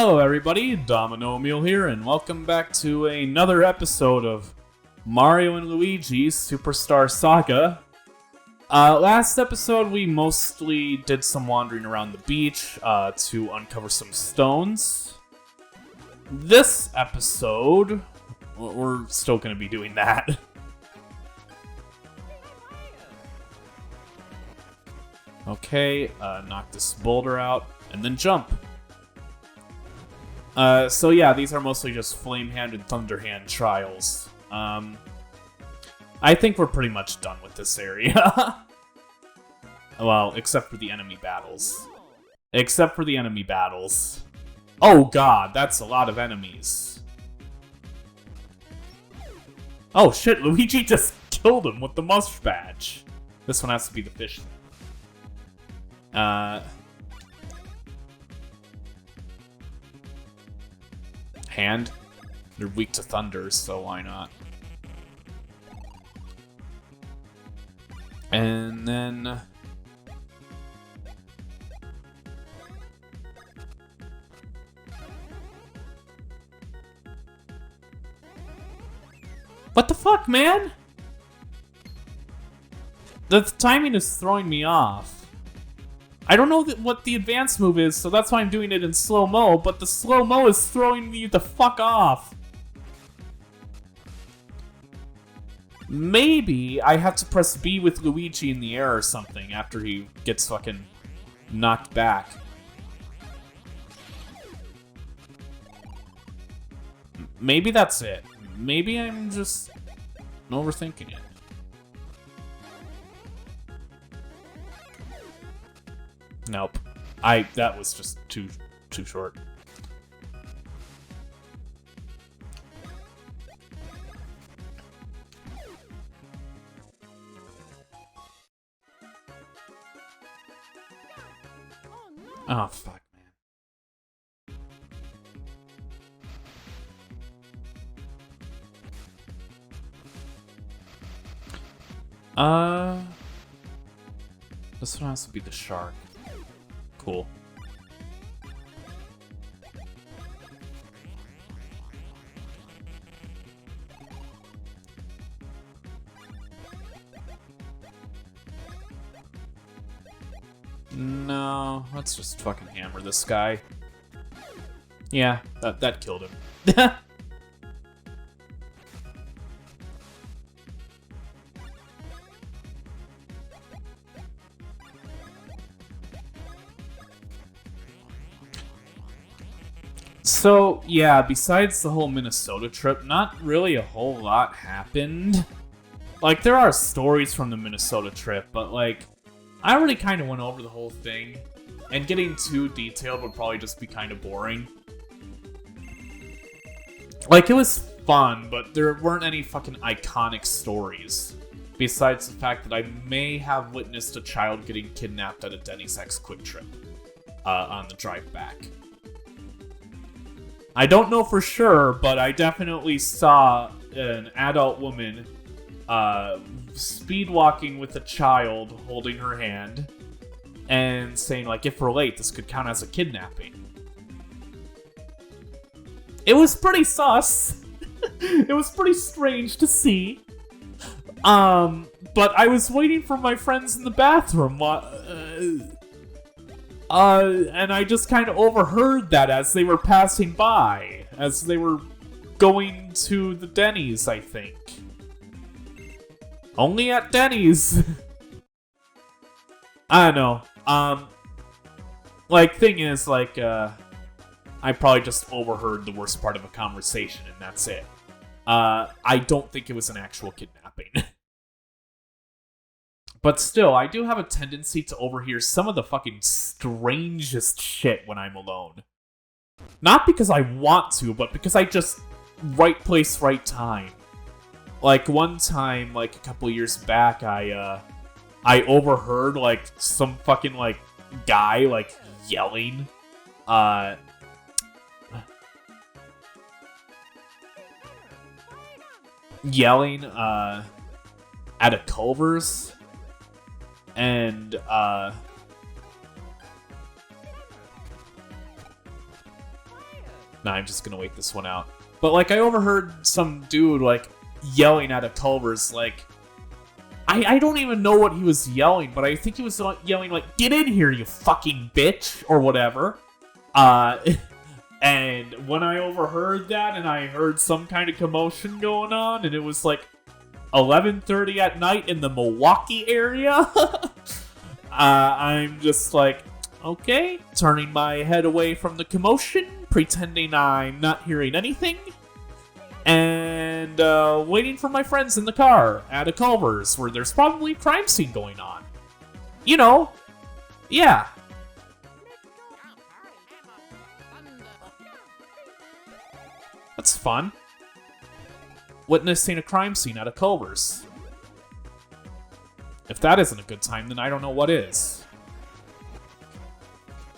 Hello everybody, Dominomial here, and welcome back to another episode of Mario and Luigi's Superstar Saga. Last episode we mostly did some wandering around the beach to uncover some stones. This episode, we're still going to be doing that. Okay, knock this boulder out, and then jump. So yeah, these are mostly just Flame Hand and Thunder Hand trials. I think we're pretty much done with this area. Well, except for the enemy battles. Oh god, that's a lot of enemies. Oh shit, Luigi just killed him with the mush badge. This one has to be the fish. Hand. They're weak to thunder, so why not? And then... What the fuck, man? The timing is throwing me off. I don't know what the advanced move is, so that's why I'm doing it in slow-mo, but the slow-mo is throwing me the fuck off. Maybe I have to press B with Luigi in the air or something after he gets fucking knocked back. Maybe that's it. Maybe I'm just overthinking it. Nope. That was just too short. Oh, fuck, man. This one has to be the shark. Cool. No, let's just fucking hammer this guy. Yeah, that killed him. So, yeah, besides the whole Minnesota trip, not really a whole lot happened. Like, there are stories from the Minnesota trip, but, like, I already kind of went over the whole thing, and getting too detailed would probably just be kind of boring. Like, it was fun, but there weren't any fucking iconic stories, besides the fact that I may have witnessed a child getting kidnapped at a Denny's X Quick Trip on the drive back. I don't know for sure, but I definitely saw an adult woman speed walking with a child holding her hand and saying, like, if we're late, this could count as a kidnapping. It was pretty sus. It was pretty strange to see. But I was waiting for my friends in the bathroom. And I just kind of overheard that as they were passing by. As they were going to the Denny's, I think. Only at Denny's. I don't know. Like, thing is, like, I probably just overheard the worst part of a conversation, and that's it. I don't think it was an actual kidnapping. But still, I do have a tendency to overhear some of the fucking strangest shit when I'm alone. Not because I want to, but because I just... right place, right time. Like, one time, like, a couple years back, I overheard, like, some fucking, like, guy, like, yelling. Yelling, at a Culver's. And, Nah, I'm just gonna wait this one out. But, like, I overheard some dude, like, yelling at a Culver's, like... I don't even know what he was yelling, but I think he was yelling, like, get in here, you fucking bitch, or whatever. And when I overheard that, and I heard some kind of commotion going on, and it was, like, 11:30 at night in the Milwaukee area, I'm just like, okay, turning my head away from the commotion, pretending I'm not hearing anything, and waiting for my friends in the car at a Culver's where there's probably a crime scene going on. You know, yeah. That's fun. Witnessing a crime scene at a Culver's. If that isn't a good time, then I don't know what is.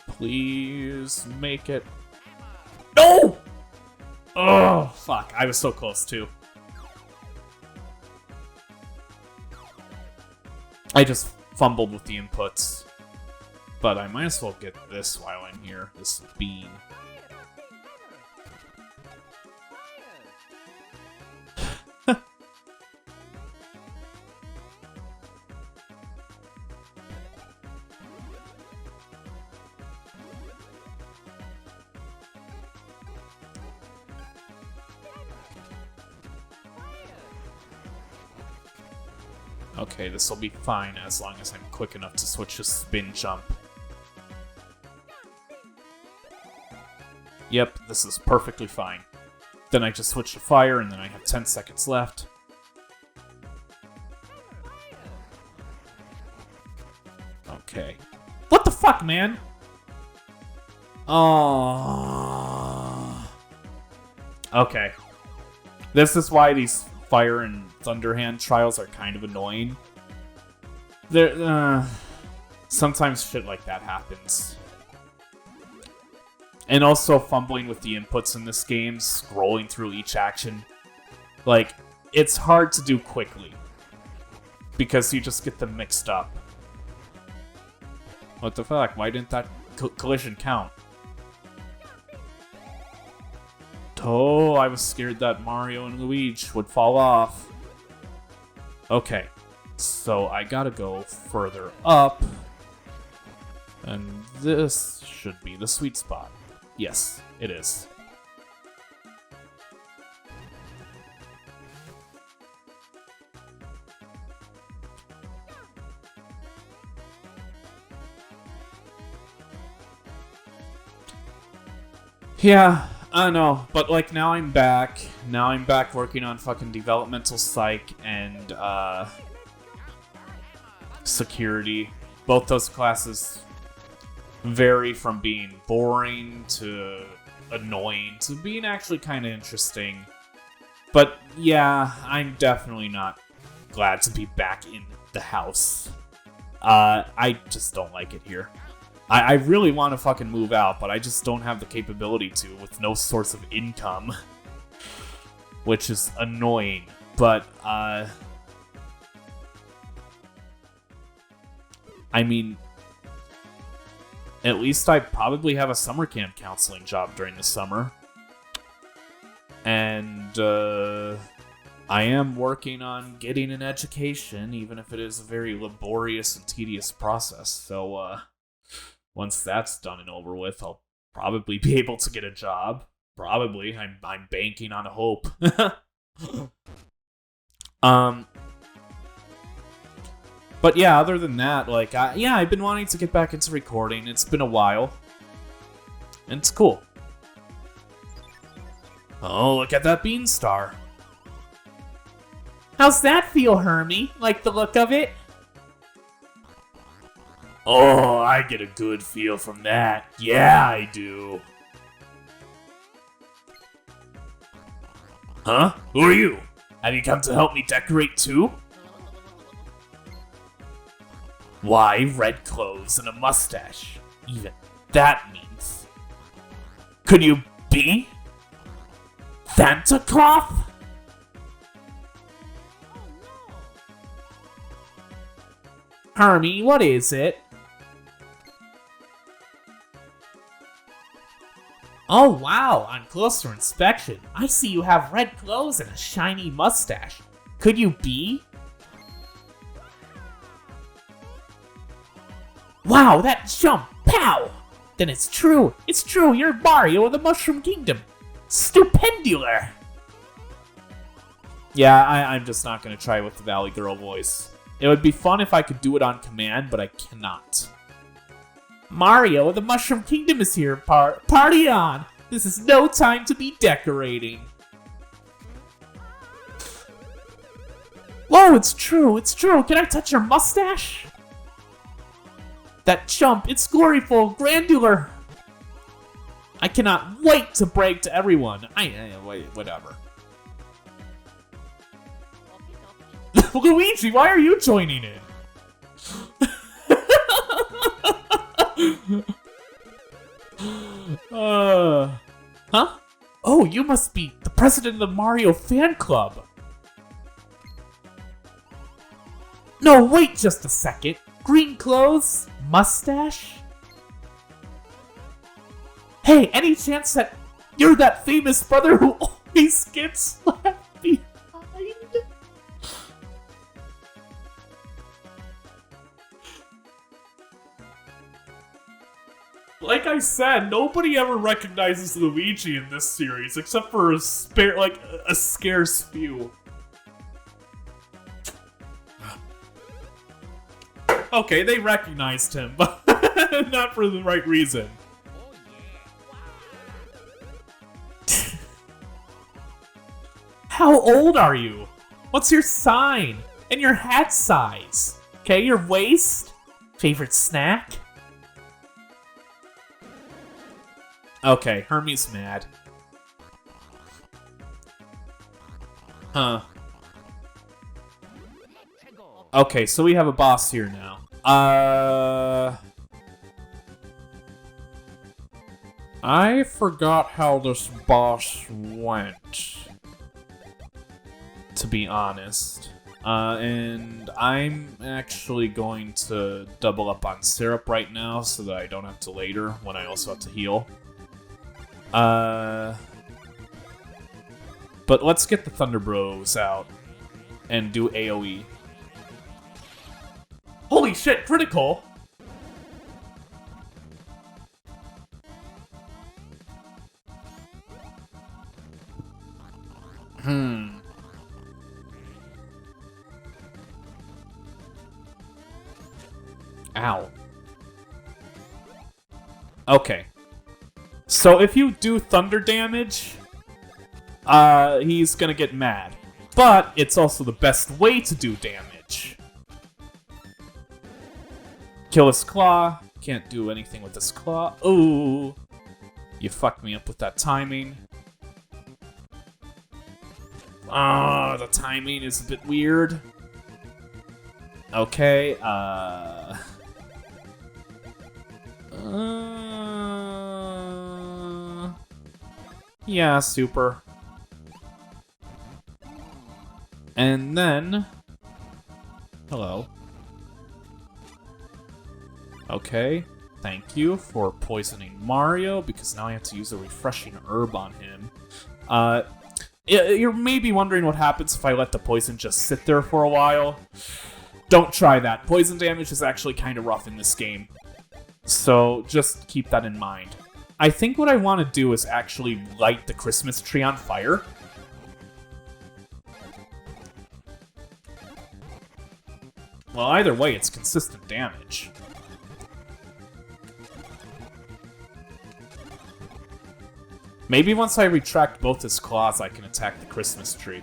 Please make it... No! Oh, fuck. I was so close, too. I just fumbled with the inputs. But I might as well get this while I'm here. This bean. Okay, this will be fine as long as I'm quick enough to switch to spin jump. Yep, this is perfectly fine. Then I just switch to fire, and then I have 10 seconds left. Okay. What the fuck, man? Oh. Okay. This is why these Fire and Thunderhand trials are kind of annoying. Sometimes shit like that happens. And also fumbling with the inputs in this game, scrolling through each action. Like, it's hard to do quickly. Because you just get them mixed up. What the fuck? Why didn't that collision count? Oh, I was scared that Mario and Luigi would fall off. Okay, so I gotta go further up. And this should be the sweet spot. Yes, it is. Yeah, I know, but like now I'm back. Now I'm back working on fucking developmental psych and security. Both those classes vary from being boring to annoying to being actually kind of interesting. But yeah, I'm definitely not glad to be back in the house. I just don't like it here. I really want to fucking move out, but I just don't have the capability to with no source of income. Which is annoying. But, I mean, at least I probably have a summer camp counseling job during the summer. And, I am working on getting an education, even if it is a very laborious and tedious process. So, once that's done and over with, I'll probably be able to get a job. Probably. I'm banking on a hope. But yeah, other than that, like, I've been wanting to get back into recording. It's been a while. And it's cool. Oh, look at that bean star. How's that feel, Hermie? Like the look of it? Oh, I get a good feel from that. Yeah, I do. Huh? Who are you? Have you come to help me decorate too? Why, red clothes and a mustache. Even that means. Could you be Santa Claus? Hermie, what is it? Oh wow, on closer inspection, I see you have red clothes and a shiny mustache. Could you be? Wow, that jump! Pow! Then it's true, you're Mario of the Mushroom Kingdom. Stupendular! Yeah, I'm just not gonna try with the Valley Girl voice. It would be fun if I could do it on command, but I cannot. Mario, the Mushroom Kingdom is here. Party on! This is no time to be decorating. Whoa, it's true. Can I touch your mustache? That jump, it's gloryful, grandular. I cannot wait to brag to everyone. Wait, whatever. Luigi, why are you joining in? Huh? Oh, you must be the president of the Mario fan club. No, wait just a second. Green clothes? Mustache? Hey, any chance that you're that famous brother who always gets left behind? Like I said, nobody ever recognizes Luigi in this series, except for a scarce few. Okay, they recognized him, but not for the right reason. How old are you? What's your sign? And your hat size? Okay, your waist? Favorite snack? Okay, Hermie's mad. Huh. Okay, so we have a boss here now. I forgot how this boss went, to be honest. And I'm actually going to double up on syrup right now so that I don't have to later when I also have to heal. But let's get the Thunder Bros out and do AoE. Holy shit, critical! Ow. Okay. So if you do thunder damage, he's gonna get mad. But it's also the best way to do damage. Kill his claw. Can't do anything with his claw. Ooh. You fucked me up with that timing. Ah, the timing is a bit weird. Okay, yeah, super. And then... Hello. Okay, thank you for poisoning Mario, because now I have to use a refreshing herb on him. You're maybe wondering what happens if I let the poison just sit there for a while. Don't try that. Poison damage is actually kind of rough in this game. So just keep that in mind. I think what I want to do is actually light the Christmas tree on fire. Well, either way, it's consistent damage. Maybe once I retract both his claws, I can attack the Christmas tree.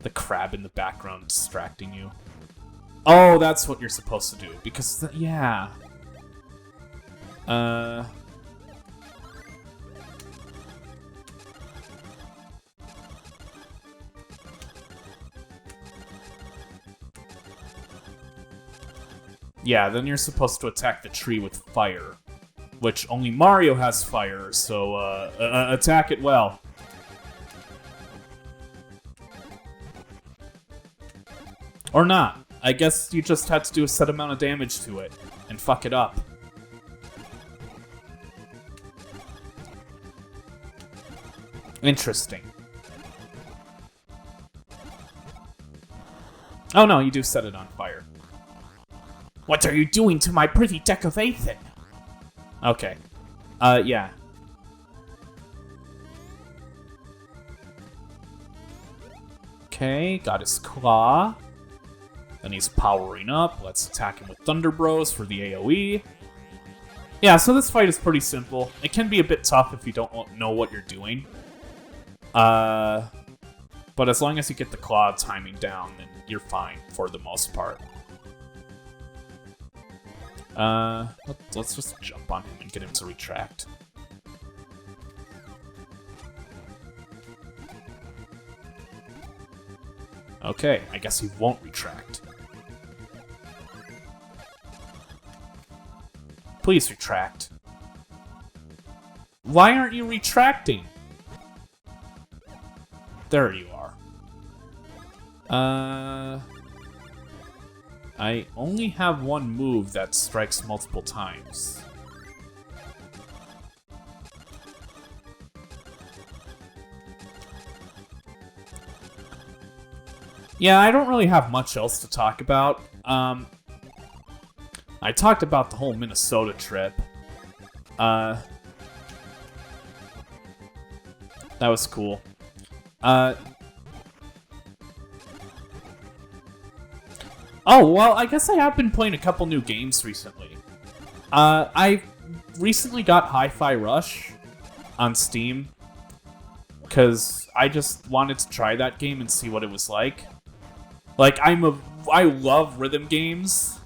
The crab in the background distracting you. Oh, that's what you're supposed to do, because, yeah. Yeah, then you're supposed to attack the tree with fire. Which only Mario has fire, so, attack it well. Or not. I guess you just had to do a set amount of damage to it and fuck it up. Interesting. Oh no, you do set it on fire. What are you doing to my pretty decoration? Okay. Yeah. Okay, got his claw. Then he's powering up. Let's attack him with Thunder Bros for the AoE. Yeah, so this fight is pretty simple. It can be a bit tough if you don't know what you're doing. But as long as you get the claw timing down, then you're fine for the most part. Let's just jump on him and get him to retract. Okay, I guess he won't retract. Please retract. Why aren't you retracting? There you are. I only have one move that strikes multiple times. Yeah, I don't really have much else to talk about. I talked about the whole Minnesota trip. That was cool. Oh, well, I guess I have been playing a couple new games recently. I recently got Hi-Fi Rush on Steam, because I just wanted to try that game and see what it was like. Like, I love rhythm games,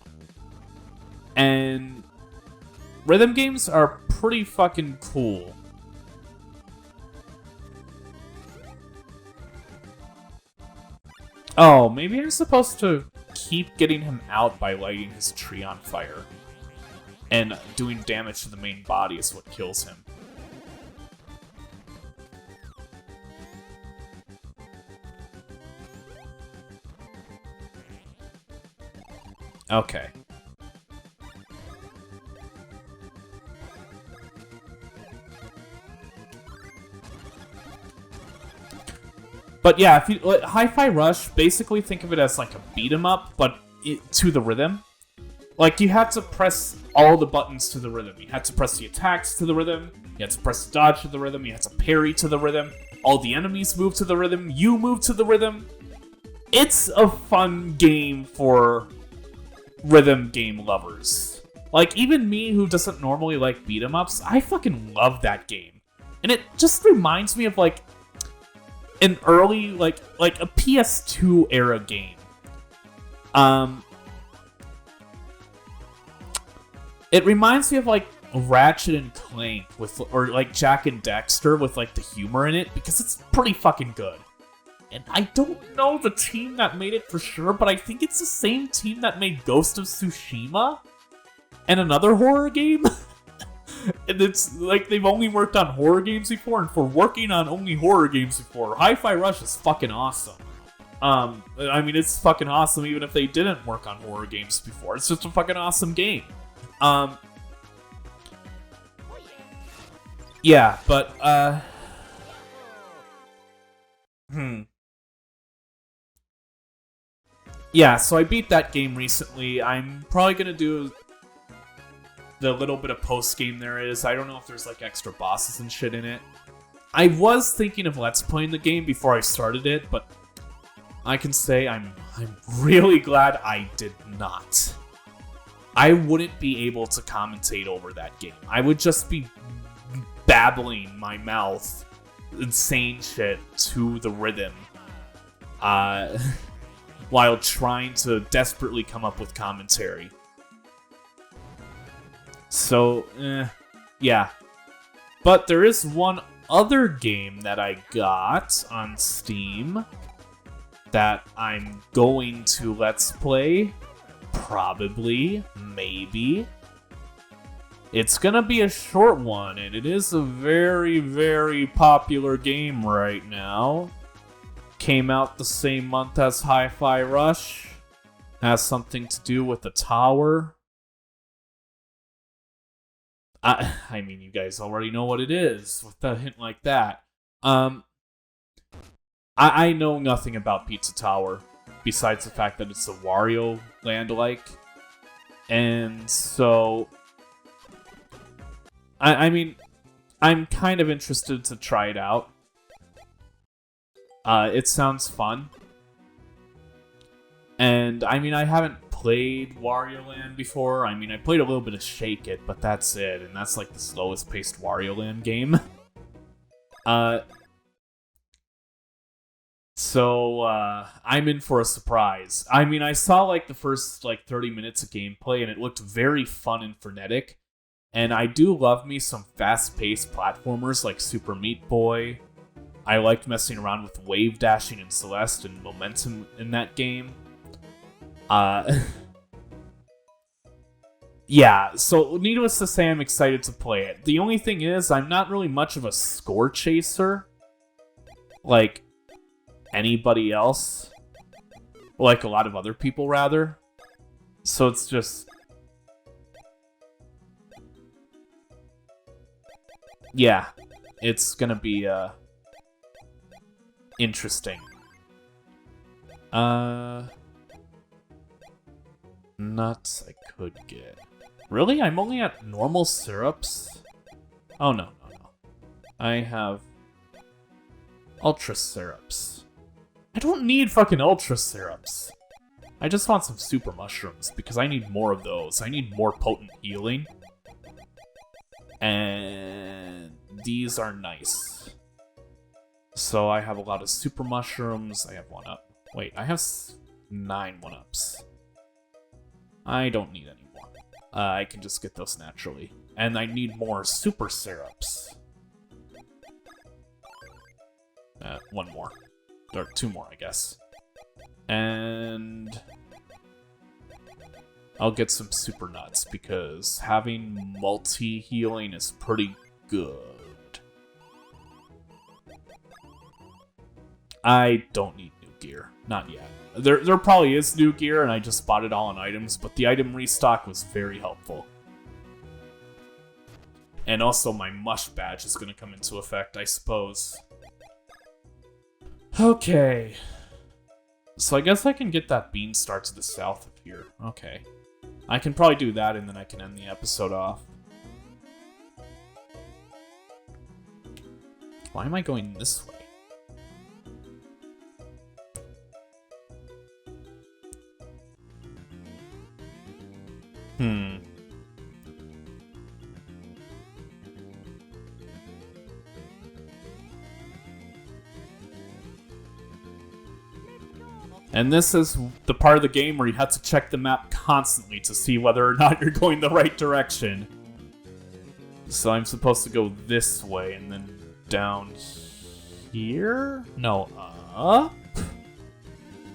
and rhythm games are pretty fucking cool. Oh, maybe I'm supposed to keep getting him out by lighting his tree on fire. And doing damage to the main body is what kills him. Okay. But yeah, if you Hi-Fi Rush, basically think of it as like a beat 'em up, but to the rhythm. Like, you have to press all the buttons to the rhythm. You have to press the attacks to the rhythm. You have to press the dodge to the rhythm. You have to parry to the rhythm. All the enemies move to the rhythm. You move to the rhythm. It's a fun game for rhythm game lovers. Like, even me, who doesn't normally like beat 'em ups, I fucking love that game. And it just reminds me of, like, an early, like a PS2 era game. It reminds me of, like, Ratchet and Clank or like Jak and Daxter with, like, the humor in it, because it's pretty fucking good. And I don't know the team that made it for sure, but I think it's the same team that made Ghost of Tsushima and another horror game. And it's like they've only worked on horror games before, and for working on only horror games before, Hi-Fi Rush is fucking awesome. I mean, it's fucking awesome even if they didn't work on horror games before. It's just a fucking awesome game. Yeah, but, yeah, so I beat that game recently. I'm probably gonna do the little bit of post-game there is. I don't know if there's, like, extra bosses and shit in it. I was thinking of Let's Playing the game before I started it, but I can say I'm really glad I did not. I wouldn't be able to commentate over that game. I would just be babbling my mouth insane shit to the rhythm while trying to desperately come up with commentary. So, yeah. But there is one other game that I got on Steam that I'm going to Let's Play. Probably. Maybe. It's gonna be a short one, and it is a very, very popular game right now. Came out the same month as Hi-Fi Rush. has something to do with the tower. I mean, you guys already know what it is with a hint like that. I know nothing about Pizza Tower besides the fact that it's a Wario Land-like. And so, I mean, I'm kind of interested to try it out. It sounds fun. And, I mean, I haven't played Wario Land before. I mean, I played a little bit of Shake It, but that's it. And that's like the slowest paced Wario Land game. So, I'm in for a surprise. I mean, I saw like the first like 30 minutes of gameplay and it looked very fun and frenetic. And I do love me some fast-paced platformers like Super Meat Boy. I liked messing around with wave dashing in Celeste and momentum in that game. Yeah, so needless to say, I'm excited to play it. The only thing is, I'm not really much of a score chaser. Like anybody else. Like a lot of other people, rather. So it's just... yeah, it's gonna be, interesting. Nuts I could get. Really? I'm only at normal syrups? Oh, no. I have ultra syrups. I don't need fucking ultra syrups. I just want some super mushrooms, because I need more of those. I need more potent healing. And these are nice. So I have a lot of super mushrooms. I have 1-up. Wait, I have 9 1-ups. I don't need any more. I can just get those naturally. And I need more super syrups. 1 more. Or 2 more, I guess. And I'll get some super nuts, because having multi-healing is pretty good. I don't need new gear. Not yet. There probably is new gear, and I just bought it all on items, but the item restock was very helpful. And also my mush badge is going to come into effect, I suppose. Okay. So I guess I can get that bean star to the south of here. Okay. I can probably do that, and then I can end the episode off. Why am I going this way? And this is the part of the game where you have to check the map constantly to see whether or not you're going the right direction. So I'm supposed to go this way and then down here? No, up?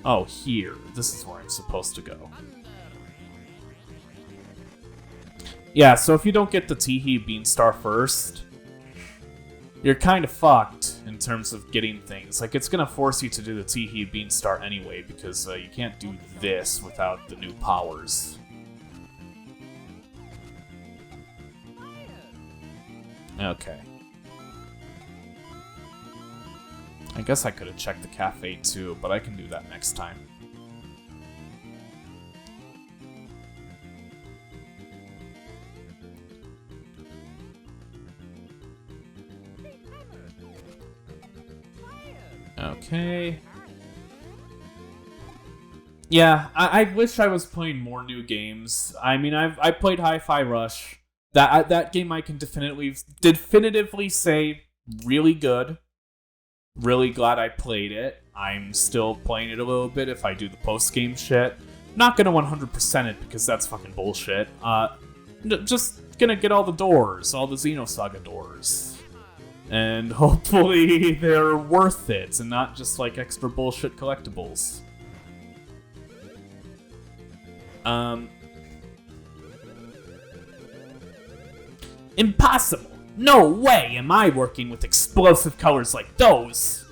Oh, here. This is where I'm supposed to go. Yeah, so if you don't get the Teehee Beanstar first, you're kind of fucked in terms of getting things. Like, it's gonna force you to do the Teehee Beanstar anyway, because you can't do this without the new powers. Okay. I guess I could have checked the cafe too, but I can do that next time. Okay. Yeah, I wish I was playing more new games. I mean, I played Hi-Fi Rush. That game I can definitively say really good. Really glad I played it. I'm still playing it a little bit if I do the post-game shit. Not gonna 100% it because that's fucking bullshit. Just gonna get all the doors, all the Xenosaga doors. And hopefully they're worth it, and not just like extra bullshit collectibles. Impossible! No way am I working with explosive colors like those!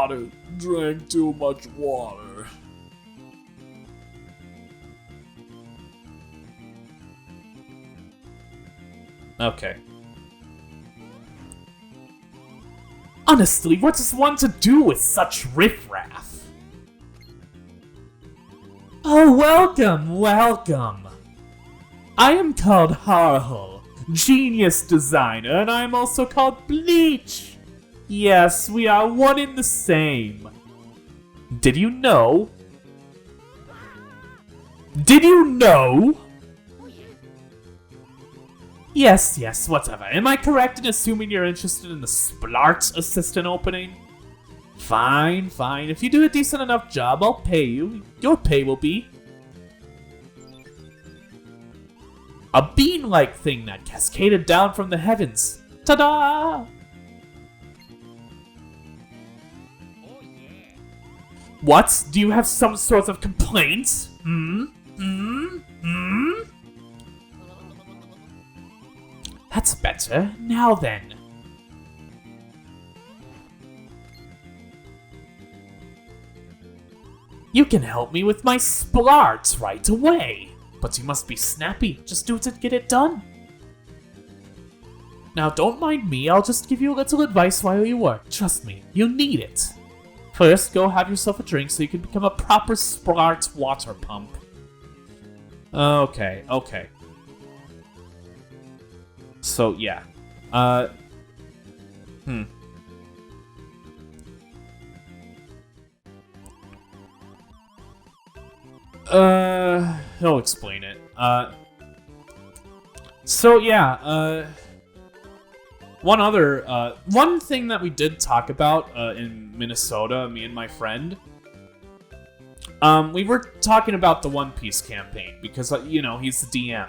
water. Drank too much water. Okay. Honestly, what is one to do with such riffraff? Oh, welcome, welcome. I am called Harhul, genius designer, and I am also called Bleach. Yes, we are one in the same. Did you know? Did you know? Yes, whatever. Am I correct in assuming you're interested in the Splart assistant opening? Fine. If you do a decent enough job, I'll pay you. Your pay will be a bean-like thing that cascaded down from the heavens. Ta-da! What? Do you have some sort of complaints? That's better. Now then. You can help me with my splart right away. But you must be snappy. Just do it to get it done. Now don't mind me, I'll just give you a little advice while you work. Trust me, you need it. First, go have yourself a drink so you can become a proper splart water pump. Okay. So, yeah. He'll explain it. So, yeah, one thing that we did talk about, in Minnesota, me and my friend, we were talking about the One Piece campaign, because, you know, he's the DM.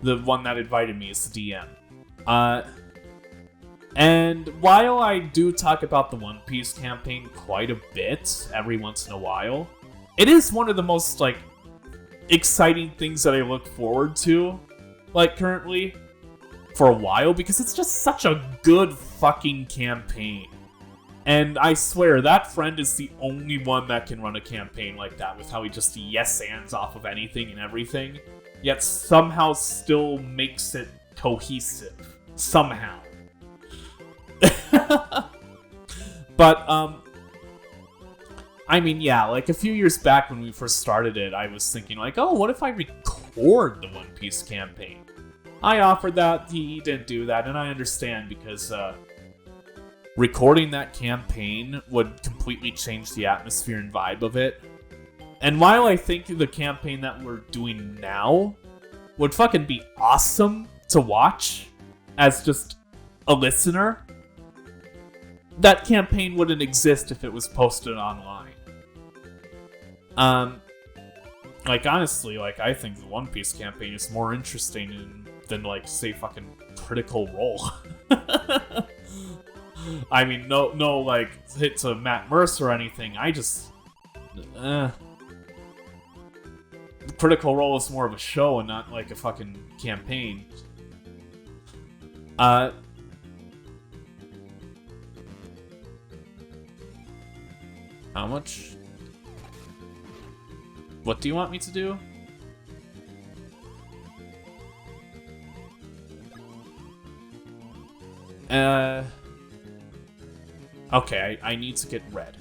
The one that invited me is the DM. And while I do talk about the One Piece campaign quite a bit, every once in a while, it is one of the most, like, exciting things that I look forward to, like, currently, for a while, because it's just such a good fucking campaign. And I swear, that friend is the only one that can run a campaign like that, with how he just yes-ands off of anything and everything, yet somehow still makes it cohesive. Somehow. But, I mean, yeah, like, a few years back when we first started it, I was thinking, like, oh, what if I record the One Piece campaign? I offered that, he didn't do that, and I understand, because, recording that campaign would completely change the atmosphere and vibe of it. And while I think the campaign that we're doing now would fucking be awesome to watch as just a listener, that campaign wouldn't exist if it was posted online. Like, honestly, like, I think the One Piece campaign is more interesting than, like, say, fucking Critical Role. I mean, no, like, hit to Matt Mercer or anything, I just... Critical Role is more of a show and not, like, a fucking campaign. How much? What do you want me to do? Okay, I need to get red.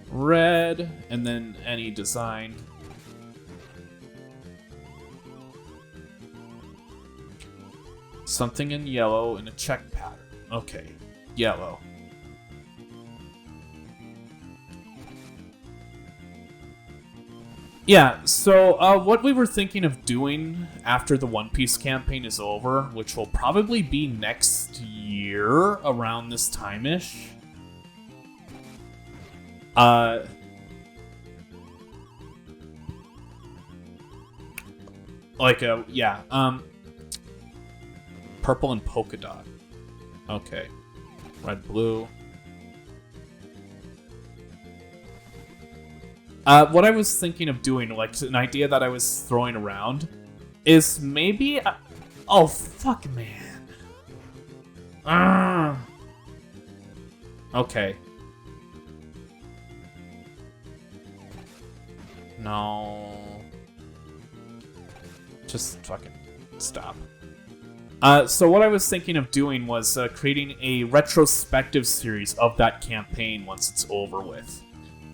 Red, and then any design. Something in yellow in a check pattern. Okay, yellow. Yeah, so what we were thinking of doing after the One Piece campaign is over, which will probably be next year around this time-ish. Purple and polka dot. Okay. Red, blue. What I was thinking of doing, like, an idea that I was throwing around, is maybe... Oh, fuck, man. Okay. No. Just fucking stop. So what I was thinking of doing was creating a retrospective series of that campaign once it's over with.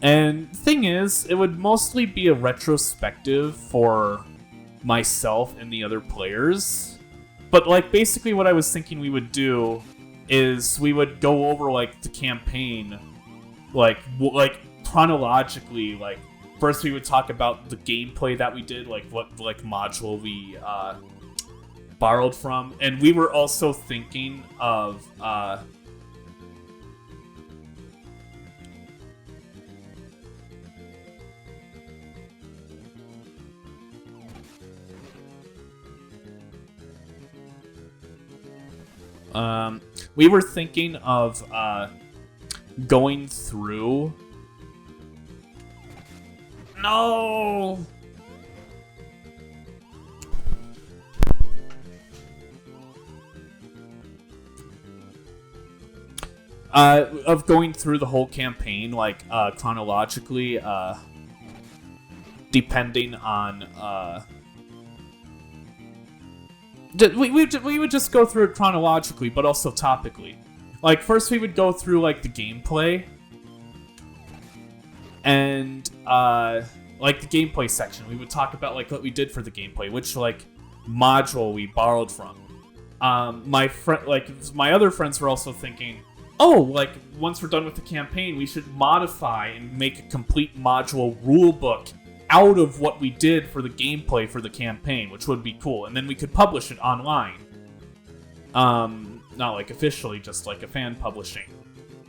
And thing is, it would mostly be a retrospective for myself and the other players. But like basically what I was thinking we would do is we would go over like the campaign like chronologically. Like first we would talk about the gameplay that we did, like what like module we borrowed from, and we were also thinking of we were thinking of going through... No! Of going through the whole campaign, like, chronologically, depending on, we would just go through it chronologically, but also topically. Like, first we would go through, like, the gameplay, and, like, the gameplay section. We would talk about, like, what we did for the gameplay, which, like, module we borrowed from. My other friends were also thinking, oh, like, once we're done with the campaign, we should modify and make a complete module rulebook out of what we did for the gameplay for the campaign, which would be cool. And then we could publish it online. Not, like, officially, just, like, a fan publishing.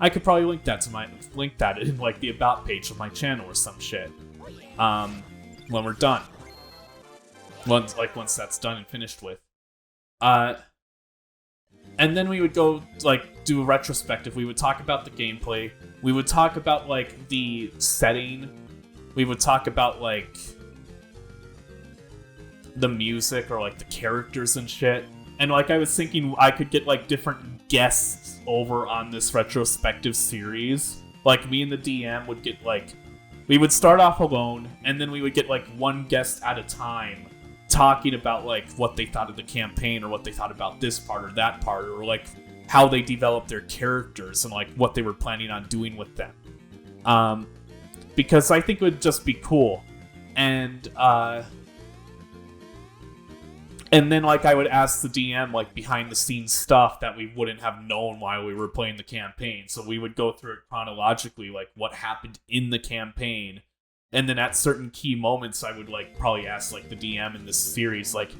I could probably link that in, like, the About page of my channel or some shit. When we're done. Once that's done and finished with. And then we would go, like, do a retrospective. We would talk about the gameplay. We would talk about, like, the setting. We would talk about, like, the music or, like, the characters and shit. And, like, I was thinking I could get, like, different guests over on this retrospective series. Like, me and the DM would get, like... We would start off alone, and then we would get, like, one guest at a time talking about, like, what they thought of the campaign, or what they thought about this part or that part, or, like, how they developed their characters and, like, what they were planning on doing with them. Because I think it would just be cool. And then, like, I would ask the DM, like, behind-the-scenes stuff that we wouldn't have known while we were playing the campaign. So we would go through it chronologically, like, what happened in the campaign. And then at certain key moments, I would, like, probably ask, like, the DM in this series, like,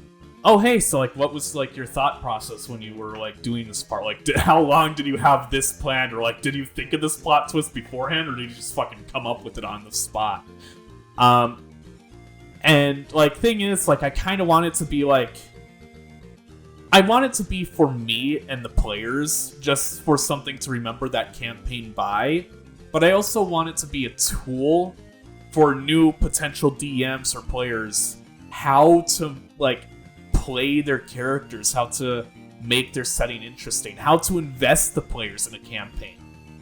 oh, hey, so, like, what was, like, your thought process when you were, like, doing this part? Like, how long did you have this planned? Or, like, did you think of this plot twist beforehand? Or did you just fucking come up with it on the spot? And, like, thing is, like, I kind of want it to be, like... I want it to be for me and the players, just for something to remember that campaign by. But I also want it to be a tool for new potential DMs or players how to, like, play their characters, how to make their setting interesting, how to invest the players in a campaign,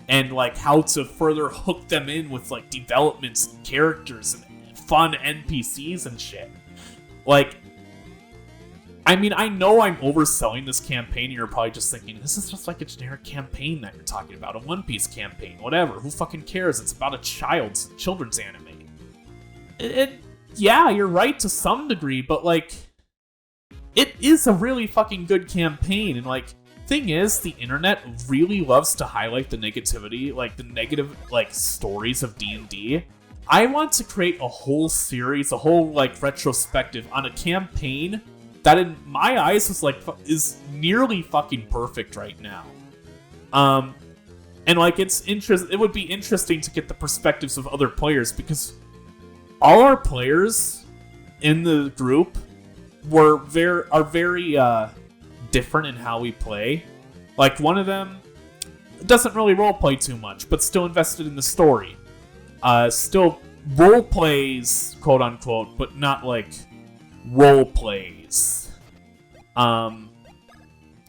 and, like, how to further hook them in with, like, developments and characters and fun NPCs and shit. Like, I mean, I know I'm overselling this campaign, and you're probably just thinking, this is just like a generic campaign that you're talking about, a One Piece campaign, whatever, who fucking cares, it's about a children's anime. Yeah, you're right to some degree, but, like, it is a really fucking good campaign, and, like, thing is, the internet really loves to highlight the negativity, like, the negative, like, stories of D&D. I want to create a whole series, a whole, like, retrospective on a campaign that, in my eyes, is nearly fucking perfect right now. And, like, it would be interesting to get the perspectives of other players, because all our players in the group are very different in how we play. Like, one of them doesn't really roleplay too much, but still invested in the story. Still roleplays, quote unquote, but not, like, roleplays. plays,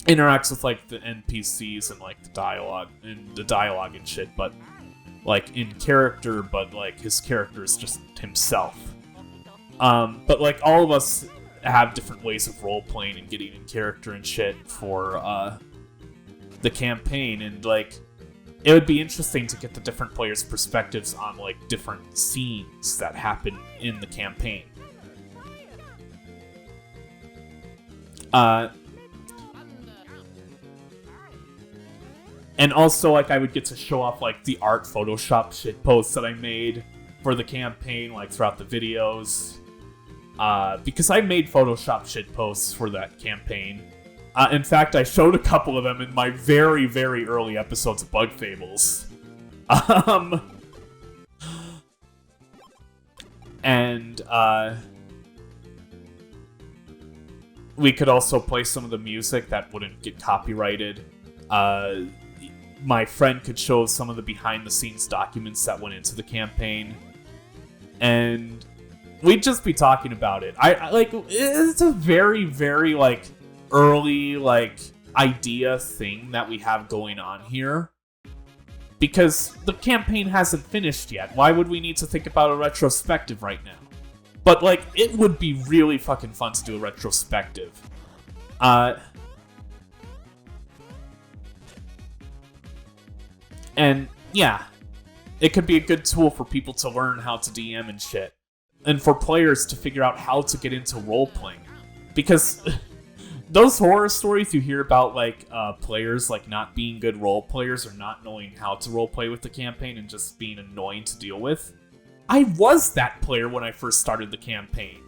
interacts with like the NPCs and like the dialogue and shit, but like in character, but like his character is just himself. But like all of us have different ways of role playing and getting in character and shit for the campaign, and like it would be interesting to get the different players' perspectives on like different scenes that happen in the campaign. And also, like, I would get to show off, like, the art Photoshop shitposts that I made for the campaign, like, throughout the videos. Because I made Photoshop shitposts for that campaign. In fact, I showed a couple of them in my very, very early episodes of Bug Fables. And, we could also play some of the music that wouldn't get copyrighted. My friend could show some of the behind-the-scenes documents that went into the campaign, and we'd just be talking about it. I like, it's a very, very, like, early, like, idea thing that we have going on here, because the campaign hasn't finished yet. Why would we need to think about a retrospective right now? But, like, it would be really fucking fun to do a retrospective. And, yeah, it could be a good tool for people to learn how to DM and shit. And for players to figure out how to get into role-playing. Because those horror stories you hear about, like, players, like, not being good role-players or not knowing how to role-play with the campaign and just being annoying to deal with. I was that player when I first started the campaign.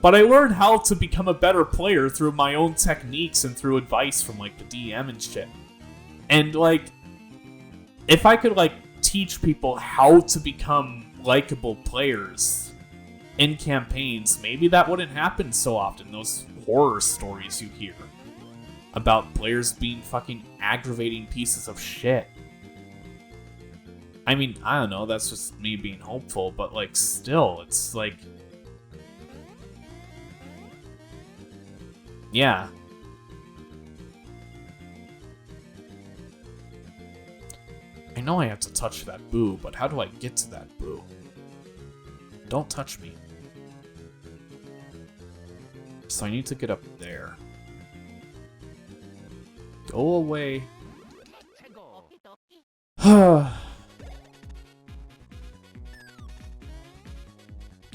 But I learned how to become a better player through my own techniques and through advice from, like, the DM and shit. And, like, if I could, like, teach people how to become likable players in campaigns, maybe that wouldn't happen so often. Those horror stories you hear about players being fucking aggravating pieces of shit. I mean, I don't know, that's just me being hopeful, but, like, still, it's like... Yeah. I know I have to touch that boo, but how do I get to that boo? Don't touch me. So I need to get up there. Go away.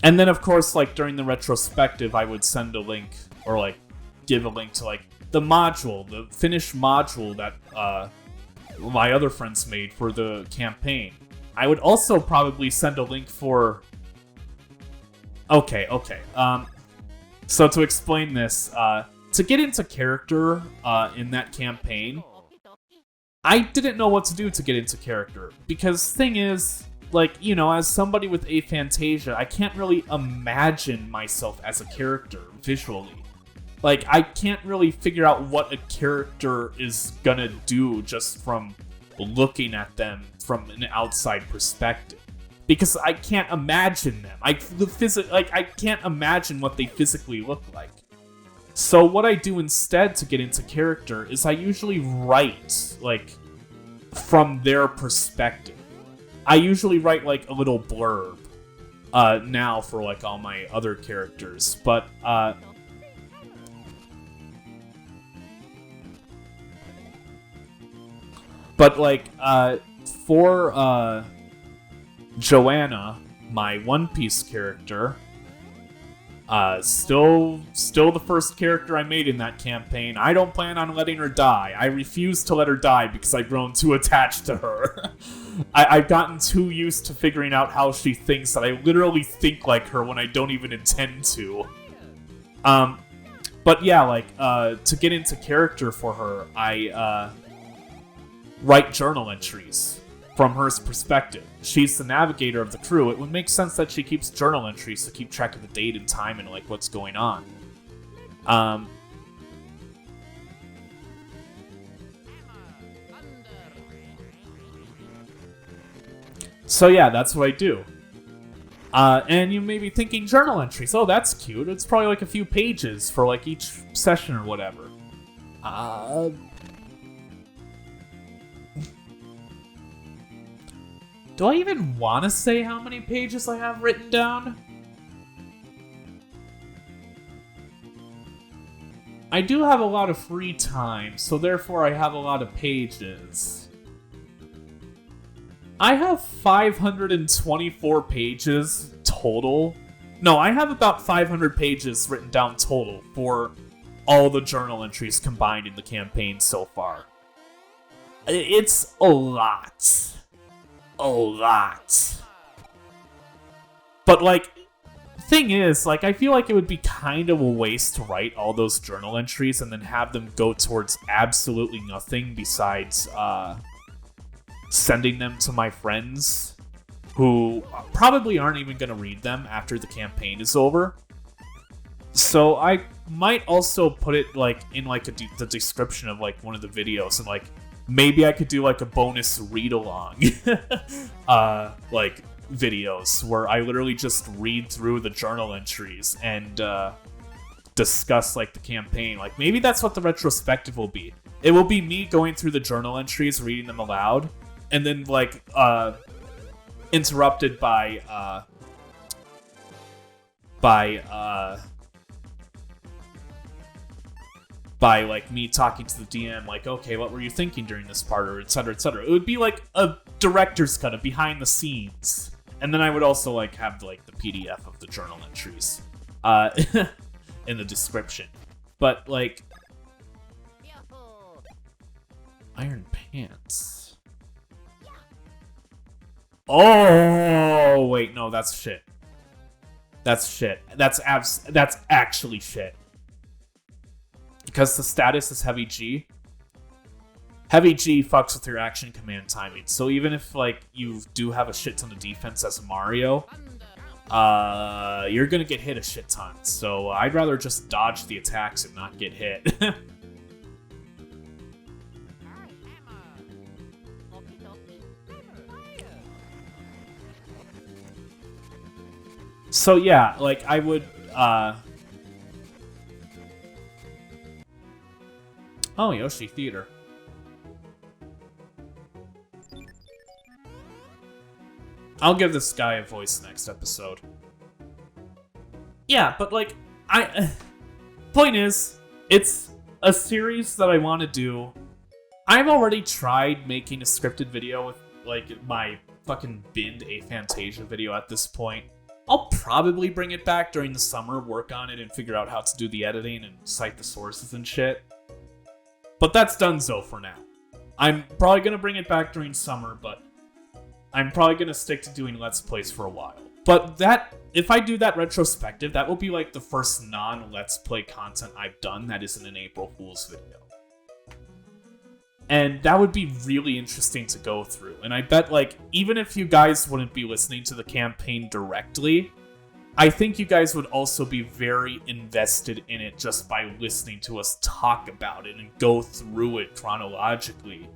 And then, of course, like, during the retrospective, I would send a link, or, like, give a link to, like, the module, the finished module that, my other friends made for the campaign. I would also probably send a link for... Okay. So to explain this, to get into character in that campaign, I didn't know what to do to get into character. Because thing is, like, you know, as somebody with aphantasia, I can't really imagine myself as a character visually. Like, I can't really figure out what a character is gonna do just from looking at them from an outside perspective. Because I can't imagine them. I can't imagine what they physically look like. So what I do instead to get into character is I usually write, like, from their perspective. I usually write, like, a little blurb now for, like, all my other characters. But, like, for, Joanna, my One Piece character, still the first character I made in that campaign. I don't plan on letting her die. I refuse to let her die because I've grown too attached to her. I've gotten too used to figuring out how she thinks that I literally think like her when I don't even intend to. But yeah, like, to get into character for her, I, write journal entries from her perspective. She's the navigator of the crew. It would make sense that she keeps journal entries to keep track of the date and time and, like, what's going on. So yeah, that's what I do. And you may be thinking journal entries. Oh, that's cute. It's probably like a few pages for like each session or whatever. Do I even want to say how many pages I have written down? I do have a lot of free time, so therefore I have a lot of pages. I have 524 pages total. No, I have about 500 pages written down total for all the journal entries combined in the campaign so far. It's a lot. A lot. But, like, thing is, like, I feel like it would be kind of a waste to write all those journal entries and then have them go towards absolutely nothing besides, sending them to my friends who probably aren't even going to read them after the campaign is over. So I might also put it like in like the description of like one of the videos, and like maybe I could do like a bonus read along like videos where I literally just read through the journal entries and discuss like the campaign. Like maybe that's what the retrospective will be. It will be me going through the journal entries, reading them aloud, and then, like, interrupted by like, me talking to the DM, like, okay, what were you thinking during this part, or etc., etc. It would be, like, a director's cut of behind the scenes. And then I would also, like, have, like, the PDF of the journal entries, in the description. But, like, Iron Pants... Oh, wait, no, that's shit. That's shit. That's actually shit. Because the status is Heavy G. Heavy G fucks with your action command timing. So even if, like, you do have a shit ton of defense as Mario, you're gonna get hit a shit ton. So I'd rather just dodge the attacks and not get hit. So yeah, like, I would, Oh, Yoshi Theater. I'll give this guy a voice next episode. Yeah, but, like, point is, it's a series that I want to do. I've already tried making a scripted video with, like, my fucking binned Aphantasia video at this point. I'll probably bring it back during the summer, work on it, and figure out how to do the editing and cite the sources and shit. But that's donezo for now. I'm probably going to bring it back during summer, but I'm probably going to stick to doing Let's Plays for a while. But that, if I do that retrospective, that will be like the first non-Let's Play content I've done that isn't an April Fool's video. And that would be really interesting to go through. And I bet, like, even if you guys wouldn't be listening to the campaign directly, I think you guys would also be very invested in it just by listening to us talk about it and go through it chronologically.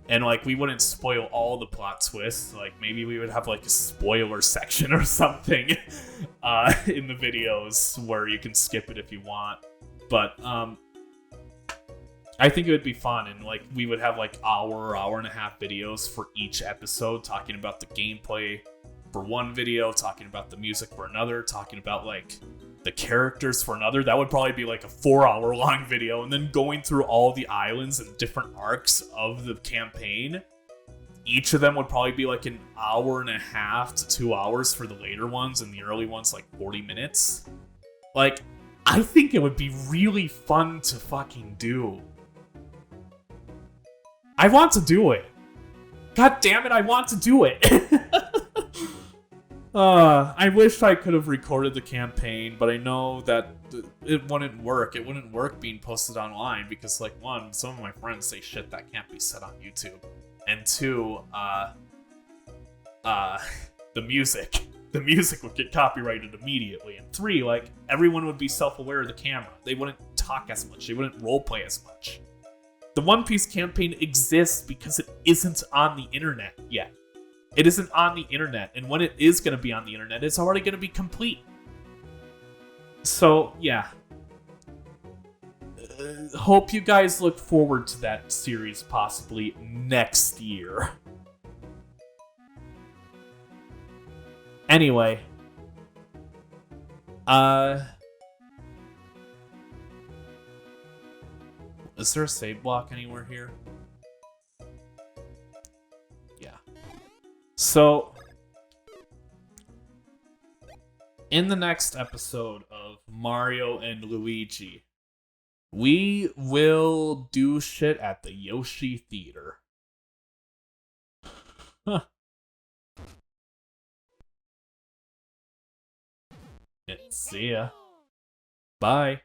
And, like, we wouldn't spoil all the plot twists. Like, maybe we would have, like, a spoiler section or something in the videos where you can skip it if you want. But, I think it would be fun, and, like, we would have, like, hour and a half videos for each episode, talking about the gameplay for one video, talking about the music for another, talking about, like, the characters for another. That would probably be, like, a 4-hour-long video, and then going through all the islands and different arcs of the campaign. Each of them would probably be, like, an hour and a half to 2 hours for the later ones, and the early ones, like, 40 minutes. Like, I think it would be really fun to fucking do. I want to do it. God damn it, I want to do it. I wish I could have recorded the campaign, but I know that it wouldn't work. It wouldn't work being posted online because, like, one, some of my friends say shit that can't be said on YouTube. And two, the music. The music would get copyrighted immediately. And three, like, everyone would be self-aware of the camera. They wouldn't talk as much. They wouldn't roleplay as much. The One Piece campaign exists because it isn't on the internet yet. It isn't on the internet, and when it is going to be on the internet, it's already going to be complete. So, yeah. Hope you guys look forward to that series possibly next year. Anyway. Is there a save block anywhere here? Yeah. So, in the next episode of Mario and Luigi, we will do shit at the Yoshi Theater. Huh. See ya. Bye.